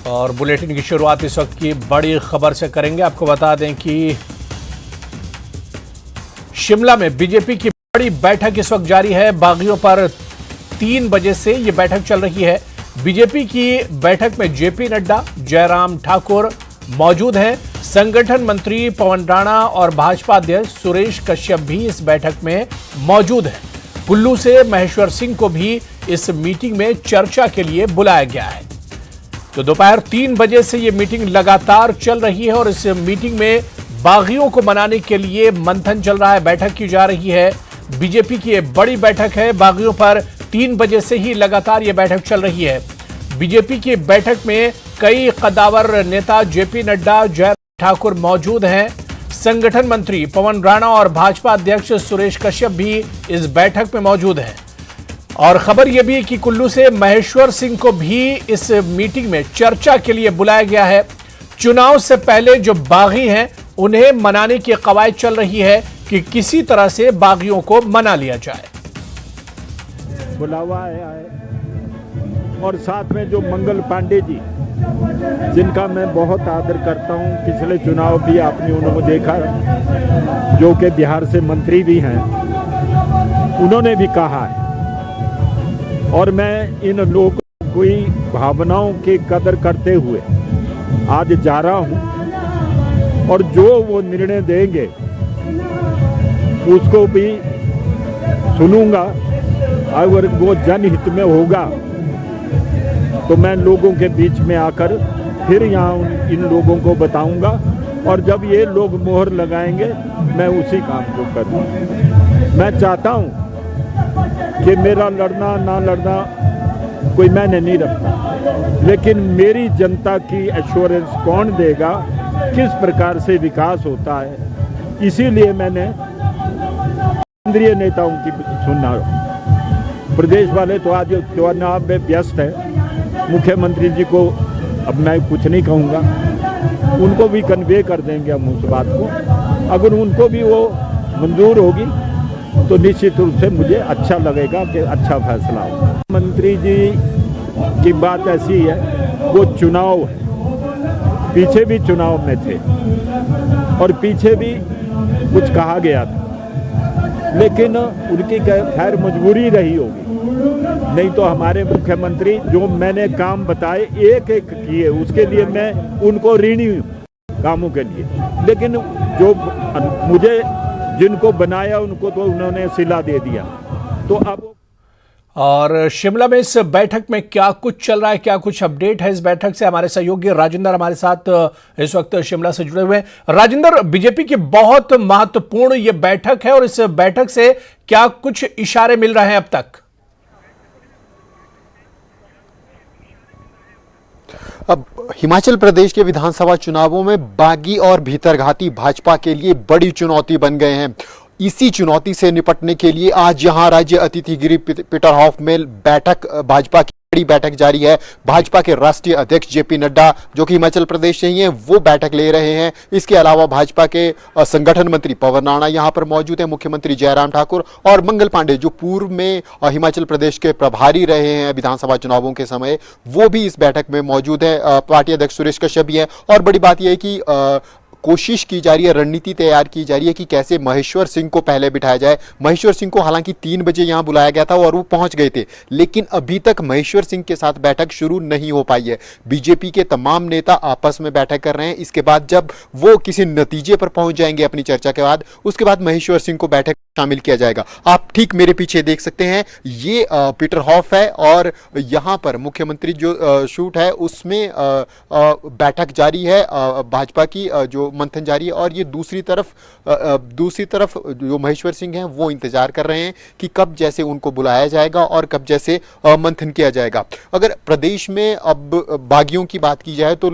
और बुलेटिन की शुरुआत इस वक्त की बड़ी खबर से करेंगे। आपको बता दें कि शिमला में बीजेपी की बड़ी बैठक इस वक्त जारी है। बागियों पर 3 बजे से ये बैठक चल रही है। बीजेपी की बैठक में जेपी नड्डा, जयराम ठाकुर मौजूद हैं। संगठन मंत्री पवन राणा और भाजपा अध्यक्ष सुरेश कश्यप भी इस बैठक में मौजूद हैं। कुल्लू से महेश्वर सिंह को भी इस मीटिंग में चर्चा के लिए बुलाया गया है। तो दोपहर 3 बजे से यह मीटिंग लगातार चल रही है और इस मीटिंग में बागियों को मनाने के लिए मंथन चल रहा है, बैठक की जा रही है। बीजेपी की यह बड़ी बैठक है। बागियों पर 3 बजे से ही लगातार यह बैठक चल रही है। बीजेपी की बैठक में कई कद्दावर नेता जेपी नड्डा, जयराम ठाकुर मौजूद हैं। संगठन मंत्री पवन राणा और भाजपा अध्यक्ष सुरेश कश्यप भी इस बैठक में मौजूद हैं। और खबर यह भी है कि कुल्लू से महेश्वर सिंह को भी इस मीटिंग में चर्चा के लिए बुलाया गया है। चुनाव से पहले जो बागी हैं उन्हें मनाने की कवायद चल रही है कि किसी तरह से बागियों को मना लिया जाए। बुलावा आया है और साथ में जो मंगल पांडे जी, जिनका मैं बहुत आदर करता हूं, पिछले चुनाव भी आपने उन्होंने देखा, जो कि बिहार से मंत्री भी हैं, उन्होंने भी कहा है। और मैं इन लोगों की भावनाओं की कदर करते हुए आज जा रहा हूं और जो वो निर्णय देंगे उसको भी सुनूंगा। अगर वो जनहित में होगा तो मैं लोगों के बीच में आकर फिर यहाँ इन लोगों को बताऊंगा और जब ये लोग मोहर लगाएंगे मैं उसी काम को करूँगा। मैं चाहता हूँ कि मेरा लड़ना ना लड़ना कोई मैंने नहीं रखता, लेकिन मेरी जनता की एश्योरेंस कौन देगा, किस प्रकार से विकास होता है, इसीलिए मैंने केंद्रीय नेताओं की सुनना। प्रदेश वाले तो आज चुनाव में व्यस्त है। मुख्यमंत्री जी को अब मैं कुछ नहीं कहूँगा, उनको भी कन्वे कर देंगे हम उस बात को। अगर उनको भी वो मंजूर होगी तो निश्चित रूप से मुझे अच्छा लगेगा कि अच्छा फैसला हो। मंत्री जी की बात ऐसी है, वो चुनाव है, पीछे भी चुनाव में थे और पीछे भी कुछ कहा गया था, लेकिन उनकी खैर मजबूरी रही होगी। नहीं तो हमारे मुख्यमंत्री जो मैंने काम बताए एक एक किए, उसके लिए मैं उनको ऋणी हूँ कामों के लिए। लेकिन जो मुझे जिनको बनाया उनको तो उन्होंने सिला दे दिया। तो अब और शिमला में इस बैठक में क्या कुछ चल रहा है, क्या कुछ अपडेट है इस बैठक से, हमारे सहयोगी राजेंद्र हमारे साथ इस वक्त शिमला से जुड़े हुए हैं। राजेंद्र, बीजेपी की बहुत महत्वपूर्ण ये बैठक है और इस बैठक से क्या कुछ इशारे मिल रहे हैं अब तक? अब हिमाचल प्रदेश के विधानसभा चुनावों में बागी और भीतरघाती भाजपा के लिए बड़ी चुनौती बन गए हैं। इसी चुनौती से निपटने के लिए आज यहां राज्य अतिथि गृह पीटरहॉफ में भाजपा की बड़ी बैठक जारी है। भाजपा के राष्ट्रीय अध्यक्ष जेपी नड्डा, जो कि हिमाचल प्रदेश से ही हैं, वो बैठक ले रहे हैं। इसके अलावा भाजपा के संगठन मंत्री पवन राणा यहां पर मौजूद हैं, मुख्यमंत्री जयराम ठाकुर और मंगल पांडे, जो पूर्व में हिमाचल प्रदेश के प्रभारी रहे हैं विधानसभा चुनावों के समय, वो भी इस बैठक में मौजूद है। पार्टी अध्यक्ष सुरेश कश्यप भी है। और बड़ी बात यह है कि कोशिश की जा रही है, रणनीति तैयार की जा रही है कि कैसे महेश्वर सिंह को पहले बिठाया जाए। महेश्वर सिंह को हालांकि 3 बजे यहां बुलाया गया था और वो पहुंच गए थे, लेकिन अभी तक महेश्वर सिंह के साथ बैठक शुरू नहीं हो पाई है। बीजेपी के तमाम नेता आपस में बैठक कर रहे हैं। इसके बाद जब वो किसी नतीजे पर पहुंच जाएंगे अपनी चर्चा के बाद, उसके बाद महेश्वर सिंह को बैठक शामिल किया जाएगा। आप ठीक मेरे पीछे देख सकते हैं, ये पीटरहॉफ है और यहां पर मुख्यमंत्री जो शूट है उसमें बैठक जारी है, भाजपा की जो मंथन जारी है। और ये दूसरी तरफ जो महेश्वर सिंह हैं वो इंतजार कर रहे हैं कि कब जैसे उनको बुलाया जाएगा और कब जैसे मंथन किया जाएगा। अगर प्रदेश में अब बागियों की बात की जाए तो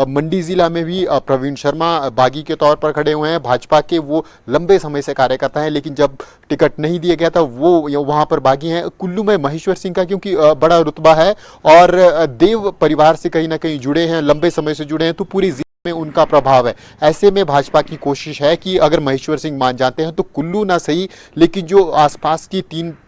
मंडी जिला में भी प्रवीण शर्मा बागी के तौर पर खड़े हुए हैं। भाजपा के वो लंबे समय से कार्यकर्ता हैं, लेकिन जब टिकट नहीं दिया गया था वो वहां पर बागी हैं। कुल्लू में महेश्वर सिंह का क्योंकि बड़ा रुतबा है और देव परिवार से कहीं ना कहीं जुड़े हैं, लंबे समय से जुड़े हैं, तो पूरी में उनका प्रभाव है। ऐसे में भाजपा की कोशिश है कि अगर महेश्वर सिंह मान जाते हैं तो कुल्लू ना सही, लेकिन जो आसपास की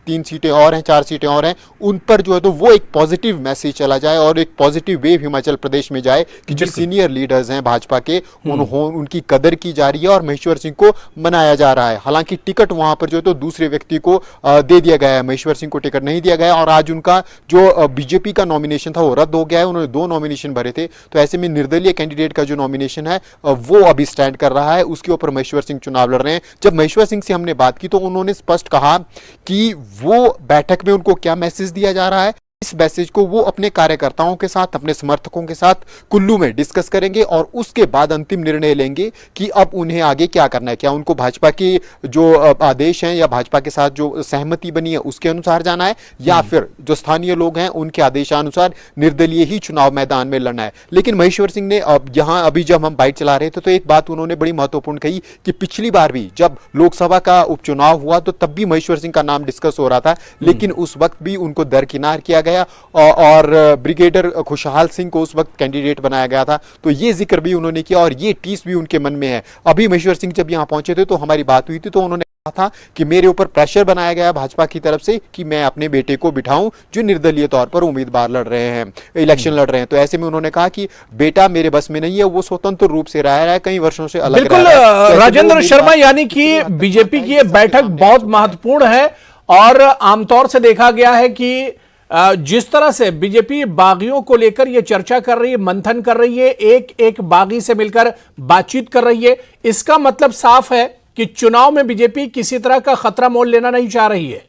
3 सीटें और हैं, 4 सीटें और हैं, उन पर जो है तो वो एक पॉजिटिव मैसेज चला जाए और एक पॉजिटिव वेव हिमाचल प्रदेश में जाए कि जो सीनियर लीडर्स हैं भाजपा के उनकी कदर की जा रही है और महेश्वर सिंह को मनाया जा रहा है। हालांकि टिकट वहां पर जो है तो दूसरे व्यक्ति को दे दिया गया है, महेश्वर सिंह को टिकट नहीं दिया गया और आज उनका जो बीजेपी का नॉमिनेशन था वो रद्द हो गया है। उन्होंने 2 नॉमिनेशन भरे थे, तो ऐसे में निर्दलीय कैंडिडेट का जो नॉमिनेशन है वो अभी स्टैंड कर रहा है, उसके ऊपर महेश्वर सिंह चुनाव लड़ रहे हैं। जब महेश्वर सिंह से हमने बात की तो उन्होंने स्पष्ट कहा कि वो बैठक में उनको क्या मैसेज दिया जा रहा है, इस मैसेज को वो अपने कार्यकर्ताओं के साथ, अपने समर्थकों के साथ कुल्लू में डिस्कस करेंगे और उसके बाद अंतिम निर्णय लेंगे कि अब उन्हें आगे क्या करना है। क्या उनको भाजपा के जो आदेश हैं या भाजपा के साथ जो सहमति बनी है उसके अनुसार जाना है या फिर जो स्थानीय लोग हैं उनके आदेशानुसार निर्दलीय ही चुनाव मैदान में लड़ना है। लेकिन महेश्वर सिंह ने अब यहां अभी जब हम बाइट चला रहे थे तो एक बात उन्होंने बड़ी महत्वपूर्ण कही कि पिछली बार भी जब लोकसभा का उपचुनाव हुआ तो तब भी महेश्वर सिंह का नाम डिस्कस हो रहा था, लेकिन उस वक्त भी उनको दरकिनार किया गया और ब्रिगेडियर खुशहाल सिंह को उस वक्त कैंडिडेट बनाया गया था। तो ये जिक्र भी उन्होंने किया और ये टीस भी उनके मन में है। अभी महेश्वर सिंह जब यहां पहुंचे थे तो हमारी बात हुई थी तो उन्होंने कहा था कि मेरे ऊपर प्रेशर बनाया गया भाजपा की तरफ से कि मैं अपने बेटे को बिठाऊं जो निर्दलीय तौर पर उम्मीदवार लड़ रहे हैं, इलेक्शन लड़ रहे हैं। तो ऐसे में उन्होंने कहा कि बेटा मेरे बस में नहीं है, वो स्वतंत्र रूप से रह रहा है, कई वर्षों से अलग बिल्कुल रह रहा है। तो राजेंद्र शर्मा, यानी कि बीजेपी की ये बैठक बहुत महत्वपूर्ण है और आमतौर से देखा गया है कि जिस तरह से बीजेपी बागियों को लेकर यह चर्चा कर रही है, मंथन कर रही है, एक एक बागी से मिलकर बातचीत कर रही है, इसका मतलब साफ है कि चुनाव में बीजेपी किसी तरह का खतरा मोल लेना नहीं चाह रही है।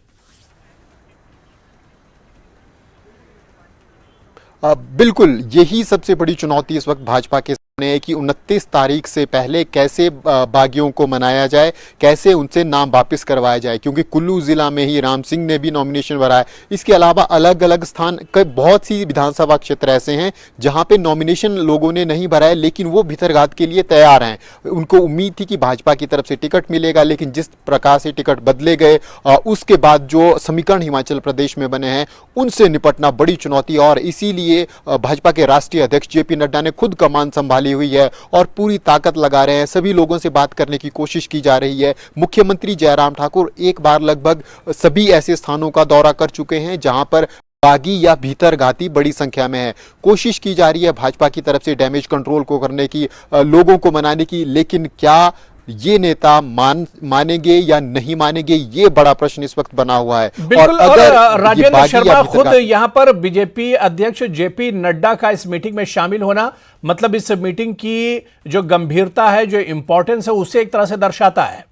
बिल्कुल, यही सबसे बड़ी चुनौती इस वक्त भाजपा के है कि 29 तारीख से पहले कैसे बागियों को मनाया जाए, कैसे उनसे नाम वापस करवाया जाए, क्योंकि कुल्लू जिला में ही राम सिंह ने भी नॉमिनेशन भरा है। इसके अलावा अलग अलग स्थान के बहुत सी विधानसभा क्षेत्र ऐसे हैं जहां पे नॉमिनेशन लोगों ने नहीं भरा है लेकिन वो भीतरघात के लिए तैयार हैं। उनको उम्मीद थी कि भाजपा की तरफ से टिकट मिलेगा, लेकिन जिस प्रकार से टिकट बदले गए उसके बाद जो समीकरण हिमाचल प्रदेश में बने हैं उनसे निपटना बड़ी चुनौती, और इसीलिए भाजपा के राष्ट्रीय अध्यक्ष जेपी नड्डा ने खुद कमान संभाली हुई है और पूरी ताकत लगा रहे हैं। सभी लोगों से बात करने की कोशिश की जा रही है। मुख्यमंत्री जयराम ठाकुर एक बार लगभग सभी ऐसे स्थानों का दौरा कर चुके हैं जहां पर बागी या भीतरघाती बड़ी संख्या में है। कोशिश की जा रही है भाजपा की तरफ से डैमेज कंट्रोल को करने की, लोगों को मनाने की, लेकिन क्या ये नेता मानेंगे या नहीं मानेंगे, ये बड़ा प्रश्न इस वक्त बना हुआ है। बिल्कुल, और राजेंद्र शर्मा, खुद यहां पर बीजेपी अध्यक्ष जेपी नड्डा का इस मीटिंग में शामिल होना मतलब इस मीटिंग की जो गंभीरता है, जो इंपॉर्टेंस है, उसे एक तरह से दर्शाता है।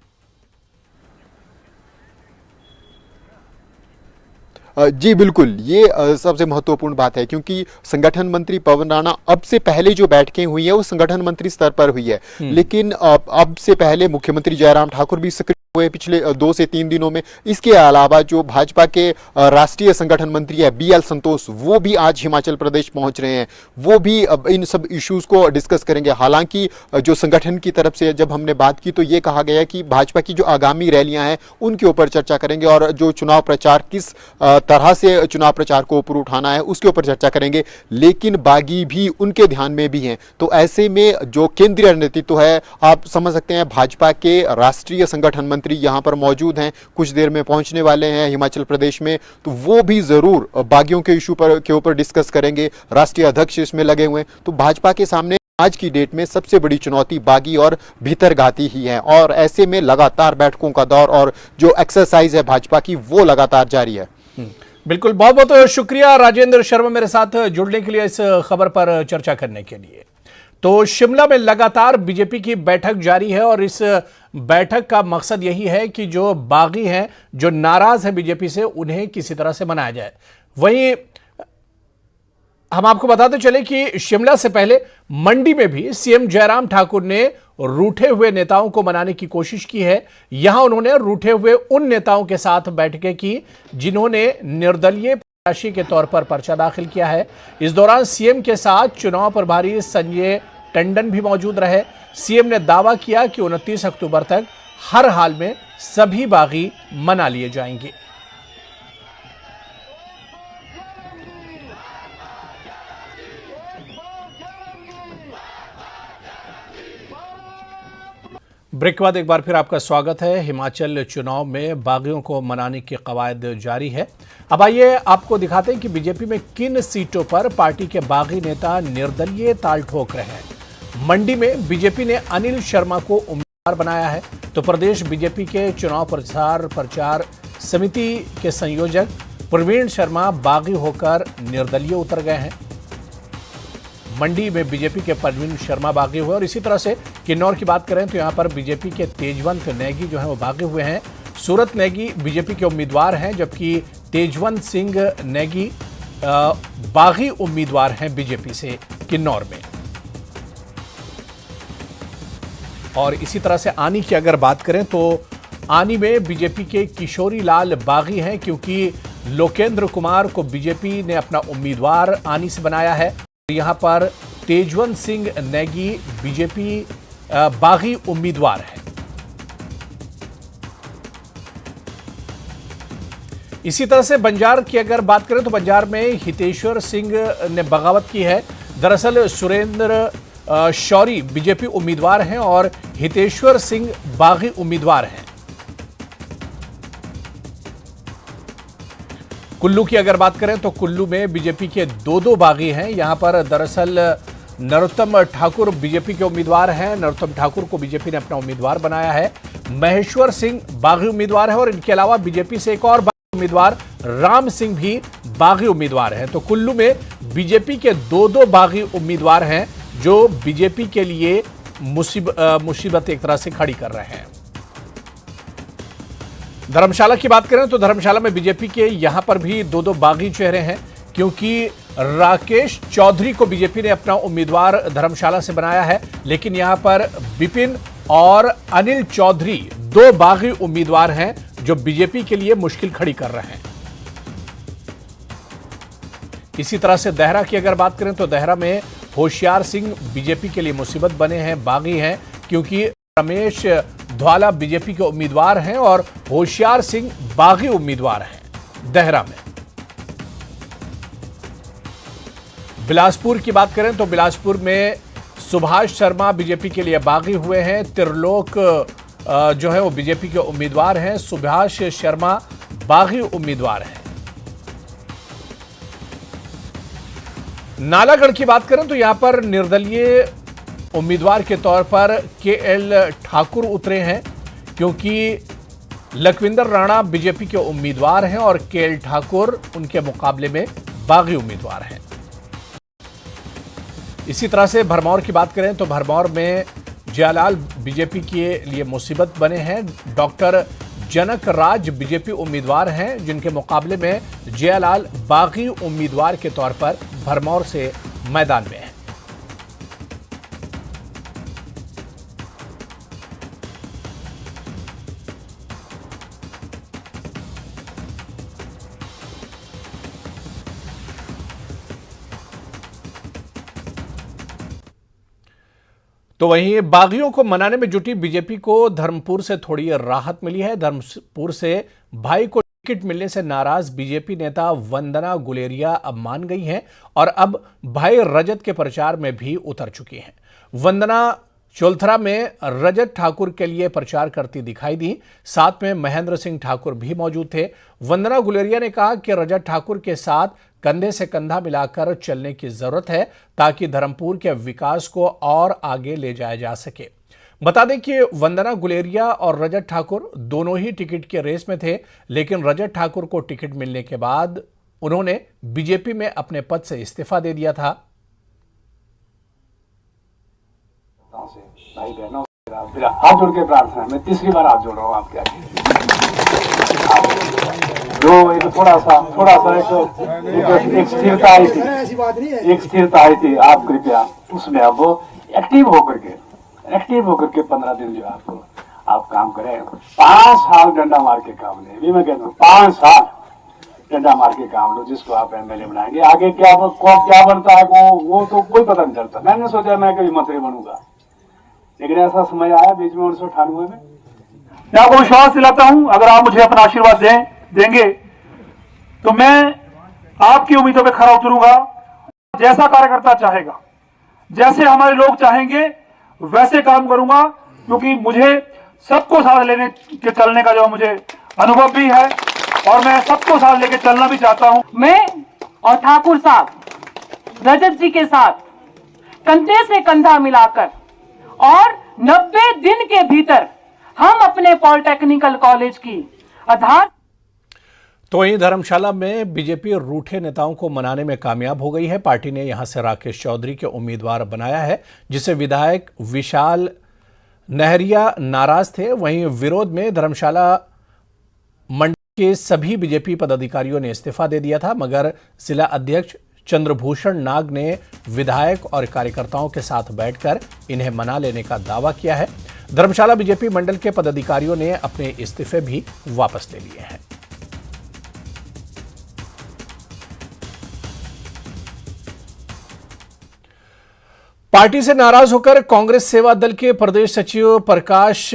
जी बिल्कुल, ये सबसे महत्वपूर्ण बात है क्योंकि संगठन मंत्री पवन राणा अब से पहले जो बैठकें हुई है वो संगठन मंत्री स्तर पर हुई है, लेकिन अब से पहले मुख्यमंत्री जयराम ठाकुर भी सक्रिय हुए पिछले 2 से 3 दिनों में। इसके अलावा जो भाजपा के राष्ट्रीय संगठन मंत्री है BL संतोष, वो भी आज हिमाचल प्रदेश पहुंच रहे हैं, वो भी इन सब इश्यूज को डिस्कस करेंगे। हालांकि जो संगठन की तरफ से जब हमने बात की तो ये कहा गया कि भाजपा की जो आगामी रैलियां हैं उनके ऊपर चर्चा करेंगे और जो चुनाव प्रचार किस तरह से चुनाव प्रचार को ऊपर उठाना है उसके ऊपर चर्चा करेंगे, लेकिन बागी भी उनके ध्यान में भी हैं। तो ऐसे में जो केंद्रीय नेतृत्व है, आप समझ सकते हैं भाजपा के राष्ट्रीय संगठन मंत्री यहां पर मौजूद हैं, कुछ देर में पहुंचने वाले हैं हिमाचल प्रदेश में, तो वो भी जरूर बागियों के इशू के ऊपर डिस्कस करेंगे। राष्ट्रीय अध्यक्ष इसमें लगे हुए हैं। तो भाजपा के सामने आज की डेट में सबसे बड़ी चुनौती बागी और भीतरघाती ही है और ऐसे में लगातार बैठकों का दौर और जो एक्सरसाइज है भाजपा की वो लगातार जारी है। बिल्कुल, बहुत बहुत शुक्रिया राजेंद्र शर्मा मेरे साथ जुड़ने के लिए, इस खबर पर चर्चा करने के लिए। तो शिमला में लगातार बीजेपी की बैठक जारी है और इस बैठक का मकसद यही है कि जो बागी हैं, जो नाराज हैं बीजेपी से, उन्हें किसी तरह से मनाया जाए। वहीं हम आपको बताते चले कि शिमला से पहले मंडी में भी सीएम जयराम ठाकुर ने रूठे हुए नेताओं को मनाने की कोशिश की है। यहां उन्होंने रूठे हुए उन नेताओं के साथ बैठकें की जिन्होंने निर्दलीय प्रत्याशी के तौर पर पर्चा दाखिल किया है। इस दौरान सीएम के साथ चुनाव प्रभारी संजय टंडन भी मौजूद रहे। सीएम ने दावा किया कि 29 अक्टूबर तक हर हाल में सभी बागी मना लिए जाएंगे। ब्रेक के बाद एक बार फिर आपका स्वागत है। हिमाचल चुनाव में बागियों को मनाने की कवायद जारी है। अब आइए आपको दिखाते हैं कि बीजेपी में किन सीटों पर पार्टी के बागी नेता निर्दलीय ताल ठोक रहे हैं। मंडी में बीजेपी ने अनिल शर्मा को उम्मीदवार बनाया है, तो प्रदेश बीजेपी के चुनाव प्रचार समिति के संयोजक प्रवीण शर्मा बागी होकर निर्दलीय उतर गए हैं। मंडी में बीजेपी के प्रवीण शर्मा बागी हुए और इसी तरह से किन्नौर की बात करें तो यहां पर बीजेपी के तेजवंत नेगी जो है वो बागी हुए हैं। सूरत नेगी बीजेपी के उम्मीदवार हैं, जबकि तेजवंत सिंह नेगी बागी उम्मीदवार हैं बीजेपी से किन्नौर में। और इसी तरह से आनी की अगर बात करें तो आनी में बीजेपी के किशोरी लाल बागी हैं, क्योंकि लोकेंद्र कुमार को बीजेपी ने अपना उम्मीदवार आनी से बनाया है। यहां पर तेजवंत सिंह नेगी बीजेपी बागी उम्मीदवार है। इसी तरह से बंजार की अगर बात करें तो बंजार में हितेश्वर सिंह ने बगावत की है। दरअसल सुरेंद्र शौरी बीजेपी उम्मीदवार हैं और हितेश्वर सिंह बागी उम्मीदवार हैं। कुल्लू की अगर बात करें तो कुल्लू में बीजेपी के दो बागी हैं। यहां पर दरअसल नरोत्तम ठाकुर बीजेपी के उम्मीदवार हैं। नरोत्तम ठाकुर को बीजेपी ने अपना उम्मीदवार बनाया है। महेश्वर सिंह बागी उम्मीदवार है और इनके अलावा बीजेपी से एक और बागी उम्मीदवार राम सिंह भी बागी उम्मीदवार हैं। तो कुल्लू में बीजेपी के दो बागी उम्मीदवार हैं जो बीजेपी के लिए मुसीबत एक तरह से खड़ी कर रहे हैं। धर्मशाला की बात करें तो धर्मशाला में बीजेपी के यहां पर भी दो बागी चेहरे हैं, क्योंकि राकेश चौधरी को बीजेपी ने अपना उम्मीदवार धर्मशाला से बनाया है, लेकिन यहां पर विपिन और अनिल चौधरी दो बागी उम्मीदवार हैं जो बीजेपी के लिए मुश्किल खड़ी कर रहे हैं। इसी तरह से देहरा की अगर बात करें तो देहरा में होशियार सिंह बीजेपी के लिए मुसीबत बने हैं, बागी हैं, क्योंकि रमेश ध्वाला बीजेपी के उम्मीदवार हैं और होशियार सिंह बागी उम्मीदवार हैं देहरा में। बिलासपुर की बात करें तो बिलासपुर में सुभाष शर्मा बीजेपी के लिए बागी हुए हैं। त्रिलोक जो है वो बीजेपी के उम्मीदवार हैं। सुभाष शर्मा बागी उम्मीदवार हैं। नालागढ़ की बात करें तो यहां पर निर्दलीय उम्मीदवार के तौर पर के.एल. ठाकुर उतरे हैं, क्योंकि लखविंदर राणा बीजेपी के उम्मीदवार हैं और के.एल. ठाकुर उनके मुकाबले में बागी उम्मीदवार हैं। इसी तरह से भरमौर की बात करें तो भरमौर में जयलाल बीजेपी के लिए मुसीबत बने हैं। डॉक्टर जनक राज बीजेपी उम्मीदवार हैं, जिनके मुकाबले में जयलाल बागी उम्मीदवार के तौर पर भरमौर से मैदान में हैं। तो वहीं बागियों को मनाने में जुटी बीजेपी को धर्मपुर से थोड़ी राहत मिली है। धर्मपुर से भाई को टिकट मिलने से नाराज बीजेपी नेता वंदना गुलेरिया अब मान गई हैं और अब भाई रजत के प्रचार में भी उतर चुकी हैं। वंदना चोलथरा में रजत ठाकुर के लिए प्रचार करती दिखाई दी। साथ में महेंद्र सिंह ठाकुर भी मौजूद थे। वंदना गुलेरिया ने कहा कि रजत ठाकुर के साथ कंधे से कंधा मिलाकर चलने की जरूरत है, ताकि धर्मपुर के विकास को और आगे ले जाया जा सके। बता दें कि वंदना गुलेरिया और रजत ठाकुर दोनों ही टिकट के रेस में थे, लेकिन रजत ठाकुर को टिकट मिलने के बाद उन्होंने बीजेपी में अपने पद से इस्तीफा दे दिया था। भाई बहनों, हाथ जोड़ के प्रार्थना, मैं तीसरी बार हाथ जोड़ रहा हूँ आपके आगे। जो एक थोड़ा सा एक स्थिरता आई थी, आप कृपया उसमें अब एक्टिव होकर के 15 दिन जो आपको आप काम करें। 5 साल डंडा मार के काम ले, अभी मैं कहता हूँ 5 साल डंडा मार के काम लो, जिसको आप एमएलए बनाएंगे। आगे क्या बनता है वो तो कोई पता नहीं चलता। मैंने सोचा मैं कभी मंत्री बनूंगा, लेकिन ऐसा समय आया बीच में 1998 में। मैं आपको विश्वास दिलाता हूं, अगर आप मुझे अपना आशीर्वाद देंगे तो मैं आपकी उम्मीदों पे खरा उतरूंगा। जैसा कार्यकर्ता चाहेगा, जैसे हमारे लोग चाहेंगे, वैसे काम करूंगा। क्योंकि मुझे सबको साथ लेने के चलने का जो मुझे अनुभव भी है और मैं सबको साथ लेके चलना भी चाहता हूं। मैं और ठाकुर साहब रजत जी के साथ कंधे से कंधा मिलाकर और 90 दिन के भीतर हम अपने पॉलिटेक्निकल कॉलेज की आधार। तो वहीं धर्मशाला में बीजेपी रूठे नेताओं को मनाने में कामयाब हो गई है। पार्टी ने यहां से राकेश चौधरी के उम्मीदवार बनाया है, जिसे विधायक विशाल नहरिया नाराज थे। वहीं विरोध में धर्मशाला मंडल के सभी बीजेपी पदाधिकारियों ने इस्तीफा दे दिया था, मगर जिला अध्यक्ष चंद्रभूषण नाग ने विधायक और कार्यकर्ताओं के साथ बैठकर इन्हें मना लेने का दावा किया है। धर्मशाला बीजेपी मंडल के पदाधिकारियों ने अपने इस्तीफे भी वापस ले लिए हैं। पार्टी से नाराज होकर कांग्रेस सेवा दल के प्रदेश सचिव प्रकाश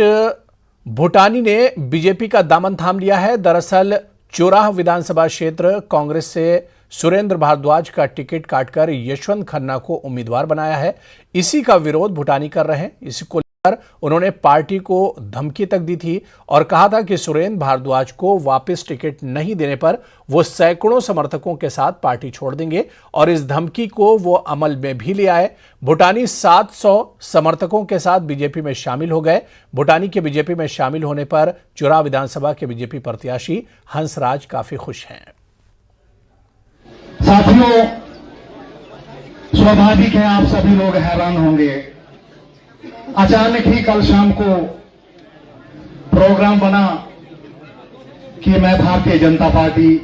भूटानी ने बीजेपी का दामन थाम लिया है। दरअसल चौराहा विधानसभा क्षेत्र कांग्रेस से सुरेंद्र भारद्वाज का टिकट काटकर यशवंत खन्ना को उम्मीदवार बनाया है। इसी का विरोध भूटानी कर रहे हैं। इसी को लेकर उन्होंने पार्टी को धमकी तक दी थी और कहा था कि सुरेंद्र भारद्वाज को वापस टिकट नहीं देने पर वो सैकड़ों समर्थकों के साथ पार्टी छोड़ देंगे और इस धमकी को वो अमल में भी ले आए। भूटानी 700 समर्थकों के साथ बीजेपी में शामिल हो गए। भूटानी के बीजेपी में शामिल होने पर चुराह विधानसभा के बीजेपी प्रत्याशी हंसराज काफी खुश हैं। साथियों, स्वाभाविक है आप सभी लोग हैरान होंगे। अचानक ही कल शाम को प्रोग्राम बना कि मैं भारतीय जनता पार्टी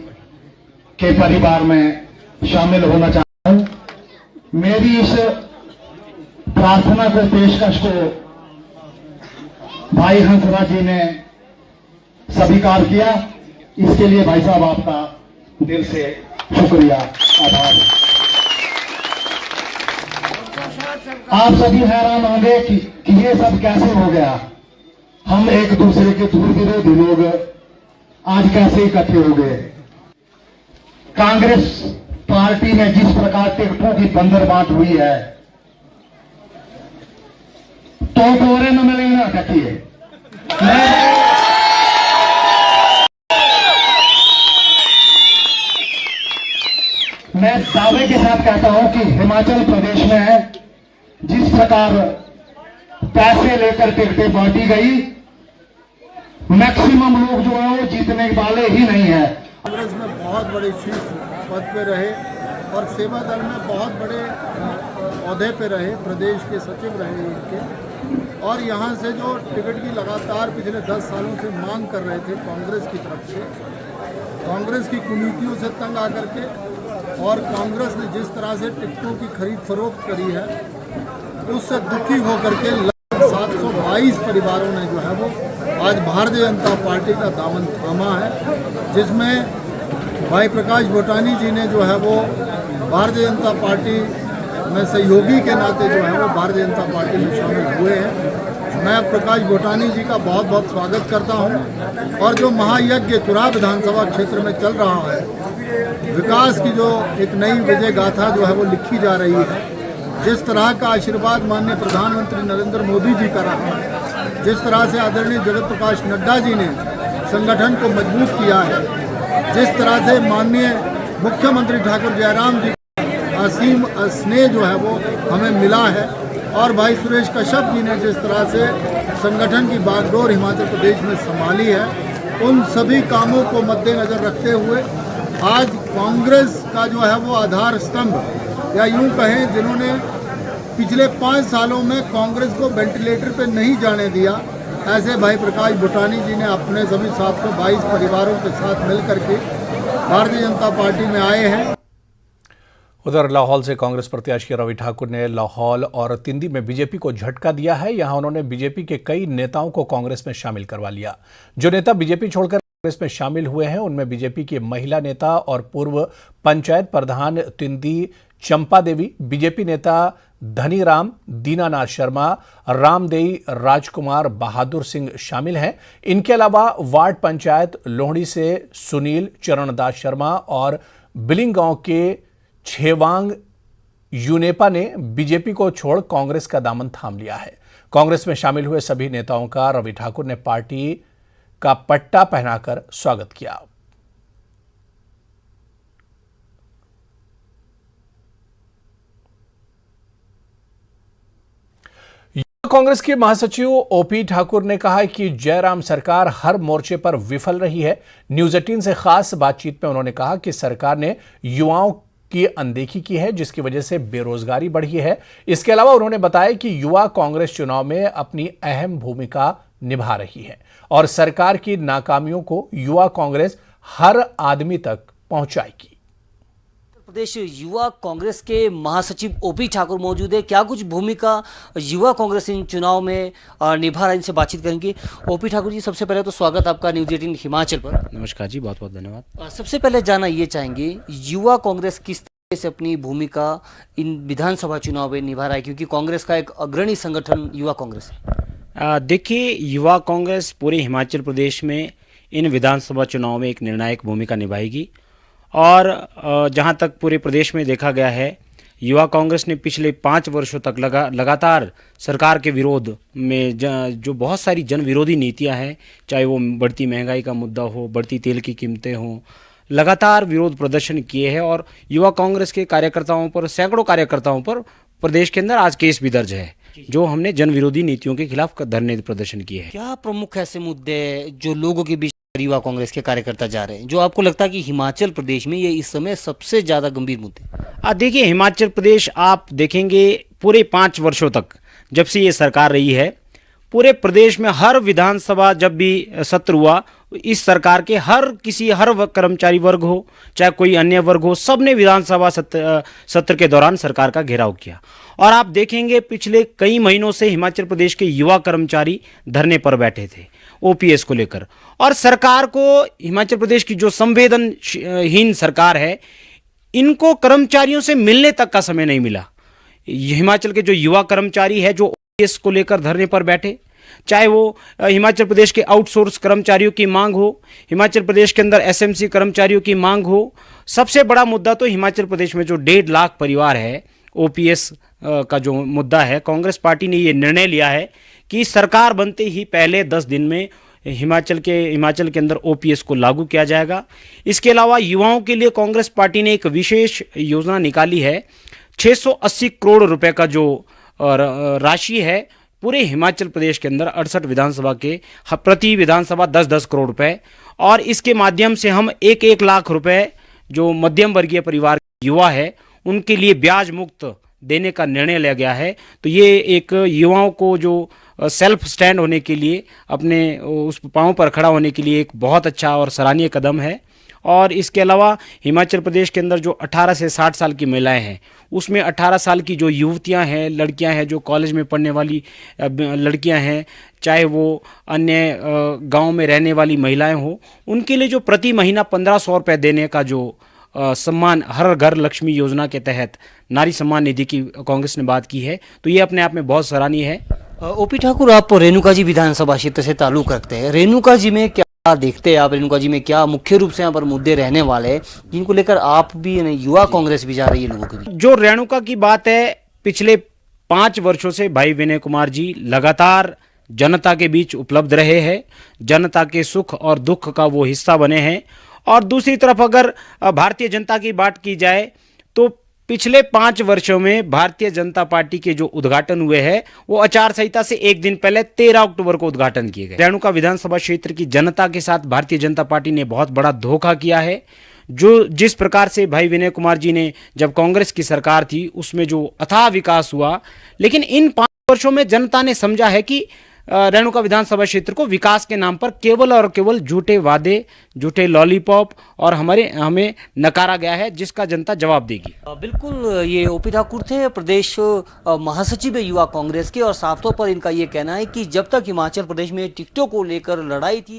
के परिवार में शामिल होना चाहता हूं। मेरी इस प्रार्थना को, पेशकश को भाई हंसराज जी ने स्वीकार किया। इसके लिए भाई साहब आपका दिल से शुक्रिया, आभार। आप सभी हैरान होंगे कि ये सब कैसे हो गया। हम एक दूसरे के दूर विरोधी लोग आज कैसे इकट्ठे हो गए। कांग्रेस पार्टी में जिस प्रकार टिकटों की बंदरबांट हुई है तो कोरे न मिले ना कटिए। मैं दावे के साथ कहता हूं कि हिमाचल प्रदेश में जिस प्रकार पैसे लेकर टिकटें बांटी गई, मैक्सिमम लोग जो है वो जीतने वाले ही नहीं है। कांग्रेस में बहुत बड़े शीर्ष पद पे रहे और सेवा दल में बहुत बड़े ओहदे पे रहे, प्रदेश के सचिव रहे इनके। और यहाँ से जो टिकट की लगातार पिछले 10 सालों से मांग कर रहे थे कांग्रेस की तरफ से, कांग्रेस की कुनीतियों से तंग आकर के और कांग्रेस ने जिस तरह से टिकटों की खरीद फरोख्त करी है उससे दुखी होकर के लगभग 722 परिवारों ने जो है वो आज भारतीय जनता पार्टी का दामन थामा है, जिसमें भाई प्रकाश भूटानी जी ने जो है वो भारतीय जनता पार्टी में सहयोगी के नाते जो है वो भारतीय जनता पार्टी में शामिल हुए हैं। मैं प्रकाश भूटानी जी का बहुत बहुत स्वागत करता हूं। और जो महायज्ञ चुराह विधानसभा क्षेत्र में चल रहा है, विकास की जो एक नई विजय गाथा जो है वो लिखी जा रही है, जिस तरह का आशीर्वाद माननीय प्रधानमंत्री नरेंद्र मोदी जी का रहा है, जिस तरह से आदरणीय जगत प्रकाश नड्डा जी ने संगठन को मजबूत किया है, जिस तरह से माननीय मुख्यमंत्री ठाकुर जयराम जी का असीम स्नेह जो है वो हमें मिला है, और भाई सुरेश कश्यप जी ने जिस तरह से संगठन की बागडोर हिमाचल प्रदेश में संभाली है, उन सभी कामों को मद्देनजर रखते हुए आज कांग्रेस का जो है वो आधार स्तंभ, या यूं कहें जिन्होंने पिछले 5 सालों में कांग्रेस को वेंटिलेटर पे नहीं जाने दिया, ऐसे भाई प्रकाश भूटानी जी ने अपने सभी 722 परिवारों के साथ मिलकर के भारतीय जनता पार्टी में आए हैं। उधर लाहौल से कांग्रेस प्रत्याशी रवि ठाकुर ने लाहौल और तिंदी में बीजेपी को झटका दिया है। यहां उन्होंने बीजेपी के कई नेताओं को कांग्रेस में शामिल करवा लिया। जो नेता बीजेपी छोड़कर कांग्रेस में शामिल हुए हैं उनमें बीजेपी की महिला नेता और पूर्व पंचायत प्रधान तिंदी चंपा देवी, बीजेपी नेता धनीराम, दीनानाथ शर्मा, रामदेई राजकुमार, बहादुर सिंह शामिल हैं। इनके अलावा वार्ड पंचायत लोहड़ी से सुनील चरणदास शर्मा और बिलिंग गांव के छेवांग यूनेपा ने बीजेपी को छोड़ कांग्रेस का दामन थाम लिया है। कांग्रेस में शामिल हुए सभी नेताओं का रवि ठाकुर ने पार्टी का पट्टा पहनाकर स्वागत किया। कांग्रेस के महासचिव ओपी ठाकुर ने कहा कि जयराम सरकार हर मोर्चे पर विफल रही है। न्यूज 18 से खास बातचीत में उन्होंने कहा कि सरकार ने युवाओं की अनदेखी की है, जिसकी वजह से बेरोजगारी बढ़ी है। इसके अलावा उन्होंने बताया कि युवा कांग्रेस चुनाव में अपनी अहम भूमिका निभा रही है और सरकार की नाकामियों को युवा कांग्रेस हर आदमी तक पहुंचाएगी। प्रदेश युवा कांग्रेस के महासचिव ओपी ठाकुर मौजूद है। क्या कुछ भूमिका युवा कांग्रेस इन चुनाव में निभा रहा है, इनसे बातचीत करेंगे। ओपी ठाकुर जी, सबसे पहले तो स्वागत आपका न्यूज 18 हिमाचल पर। नमस्कार जी, बहुत बहुत धन्यवाद। सबसे पहले जानना ये चाहेंगे, युवा कांग्रेस किस तरह से अपनी भूमिका इन विधानसभा चुनाव में निभा रहा है, क्योंकि कांग्रेस का एक अग्रणी संगठन युवा कांग्रेस है। देखिए, युवा कांग्रेस पूरे हिमाचल प्रदेश में इन विधानसभा चुनाव में एक निर्णायक भूमिका निभाएगी और जहां तक पूरे प्रदेश में देखा गया है, युवा कांग्रेस ने पिछले 5 वर्षों तक लगातार सरकार के विरोध में जो बहुत सारी जन विरोधी नीतियां हैं, चाहे वो बढ़ती महंगाई का मुद्दा हो, बढ़ती तेल की कीमतें हों, लगातार विरोध प्रदर्शन किए हैं और युवा कांग्रेस के कार्यकर्ताओं पर, सैकड़ों कार्यकर्ताओं पर प्रदेश के अंदर आज केस भी दर्ज है, जो हमने जन विरोधी नीतियों के खिलाफ धरने प्रदर्शन किए हैं। क्या प्रमुख ऐसे मुद्दे जो लोगों के बीच युवा कांग्रेस के कार्यकर्ता जा रहे हैं, जो आपको लगता है कि हिमाचल प्रदेश में ये इस समय सबसे ज्यादा गंभीर मुद्दे? देखिए, हिमाचल प्रदेश आप देखेंगे पूरे 5 वर्षों तक जब से ये सरकार रही है, पूरे प्रदेश में हर विधानसभा जब भी सत्र हुआ, इस सरकार के हर कर्मचारी वर्ग हो चाहे कोई अन्य वर्ग हो, सबने विधानसभा सत्र के दौरान सरकार का घेराव किया। और आप देखेंगे पिछले कई महीनों से हिमाचल प्रदेश के युवा कर्मचारी धरने पर बैठे थे ओपीएस को लेकर, और सरकार को, हिमाचल प्रदेश की जो संवेदनहीन सरकार है, इनको कर्मचारियों से मिलने तक का समय नहीं मिला। हिमाचल के जो युवा कर्मचारी है जो ओपीएस को लेकर धरने पर बैठे, चाहे वो हिमाचल प्रदेश के आउटसोर्स कर्मचारियों की मांग हो, हिमाचल प्रदेश के अंदर एसएमसी कर्मचारियों की मांग हो, सबसे बड़ा मुद्दा तो हिमाचल प्रदेश में जो 1.5 लाख परिवार है, ओपीएस का जो मुद्दा है, कांग्रेस पार्टी ने ये निर्णय लिया है कि सरकार बनते ही पहले 10 दिन में हिमाचल के अंदर ओपीएस को लागू किया जाएगा। इसके अलावा युवाओं के लिए कांग्रेस पार्टी ने एक विशेष योजना निकाली है। 680 करोड़ रुपए का जो राशि है, पूरे हिमाचल प्रदेश के अंदर 68 विधानसभा के प्रति विधानसभा 10-10 करोड़ रुपए, और इसके माध्यम से हम 1-1 लाख रुपए जो मध्यम वर्गीय परिवार के युवा है उनके लिए ब्याज मुक्त देने का निर्णय लिया गया है। तो ये एक युवाओं को जो सेल्फ स्टैंड होने के लिए, अपने उस पांव पर खड़ा होने के लिए एक बहुत अच्छा और सराहनीय कदम है। और इसके अलावा हिमाचल प्रदेश के अंदर जो 18 से 60 साल की महिलाएं हैं, उसमें 18 साल की जो युवतियां हैं, लड़कियां हैं, जो कॉलेज में पढ़ने वाली लड़कियां हैं, चाहे वो अन्य गांव में रहने वाली महिलाएं हो, उनके लिए जो प्रति महीना 1500 रुपये देने का जो सम्मान, हर घर लक्ष्मी योजना के तहत नारी सम्मान निधि की कांग्रेस ने बात की है, तो ये अपने आप में बहुत सराहनीय है। ओपी ठाकुर, आप रेणुका जी विधानसभा क्षेत्र से ताल्लुक रखते हैं। रेणुका जी में क्या देखते हैं आप? रेणुका जी में क्या मुख्य रूप से यहाँ पर मुद्दे रहने वाले हैं जिनको लेकर आप भी, युवा कांग्रेस भी जा रही है लोगों के बीच? जो रेणुका की बात है, पिछले 5 वर्षों से भाई विनय कुमार जी लगातार जनता के बीच उपलब्ध रहे हैं, जनता के सुख और दुख का वो हिस्सा बने हैं। और दूसरी तरफ अगर भारतीय जनता की बात की जाए तो पिछले 5 वर्षों में भारतीय जनता पार्टी के जो उद्घाटन हुए हैं, वो आचार संहिता से 1 दिन पहले 13 अक्टूबर को उद्घाटन किए गए। रेणुका विधानसभा क्षेत्र की जनता के साथ भारतीय जनता पार्टी ने बहुत बड़ा धोखा किया है। जो जिस प्रकार से भाई विनय कुमार जी ने, जब कांग्रेस की सरकार थी, उसमें जो अथाह विकास हुआ, लेकिन इन 5 वर्षों में जनता ने समझा है कि रेणुका विधानसभा क्षेत्र को विकास के नाम पर केवल और केवल झूठे वादे, झूठे लॉलीपॉप और हमें नकारा गया है, जिसका जनता जवाब देगी। बिल्कुल, ये ओपी ठाकुर थे, प्रदेश महासचिव युवा कांग्रेस के, और साफ तौर पर इनका ये कहना है कि जब तक हिमाचल प्रदेश में टिकटों को लेकर लड़ाई थी, तब